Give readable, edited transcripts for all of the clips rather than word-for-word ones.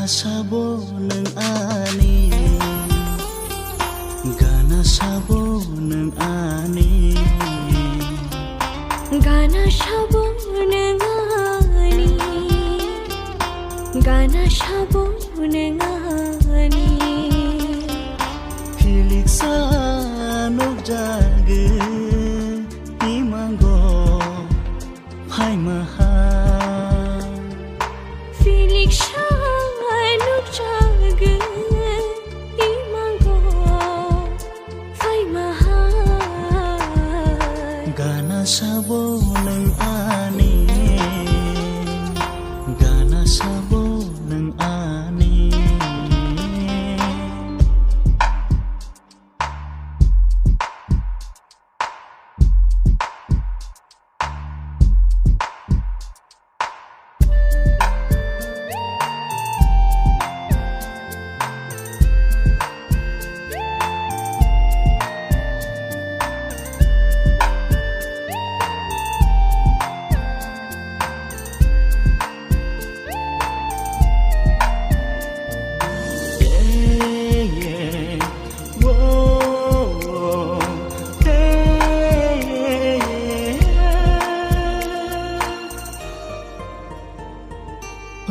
sabo nang ani, gana sabo nang ani, gana sabo nang ani, gana sabo nang ani. Hilik sa nok jage imango phai maha. Felix Shanuk Jage Imango Phai Maha. Gana sabo nang ani, gana sabo nang ani.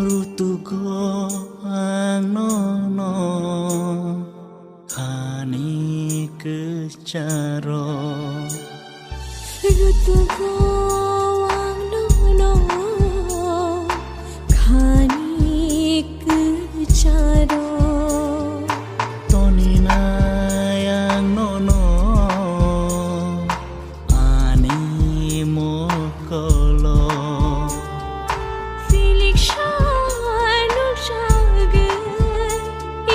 Rutugo anono khani kecaro, Rutugo anono khani kecaro. tonina yang nono ani mokolo. Felix Shanuk Jage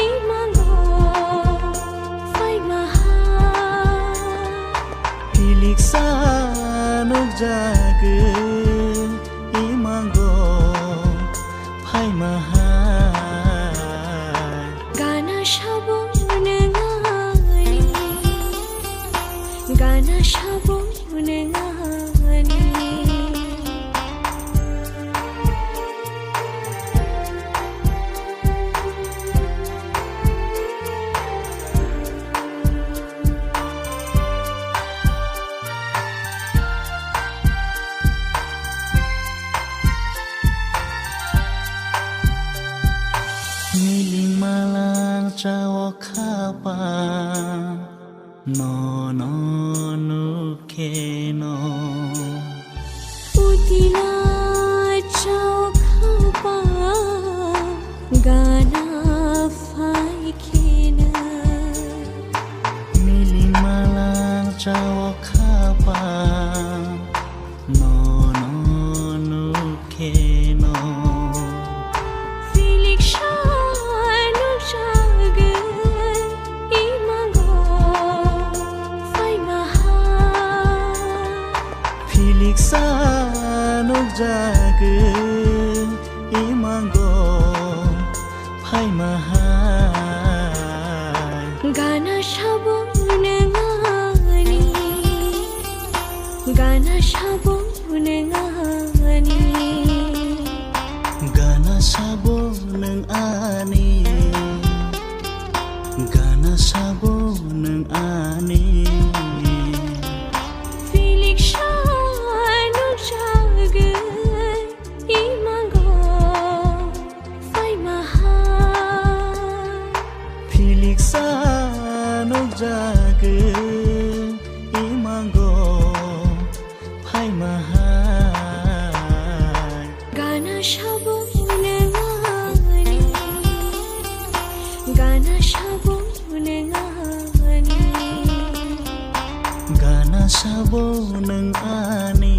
Imango Phai Maha. Hilik sa nok jage imango phai maha. Gana sabo nang ani, gana sabo nang ani. Miling malang cawo kapa no no nuke no. Utila chau khapa gana phai khena. Miling malang cawo kapa no no nuke no. Felix Shanuk Jage Imango Phai Maha. Hilik sa nok jage imango phai maha. Gana sabo nang ani, gana sabo nang ani. Gana sabo nang ani, gana sabo nang ani. Felix Shanuk Jage Imango Phai Maha. Hilik sa nok jage imango phai maha. Gana sabo nang ani, gana sabo nang ani. Gana sabo nang ani.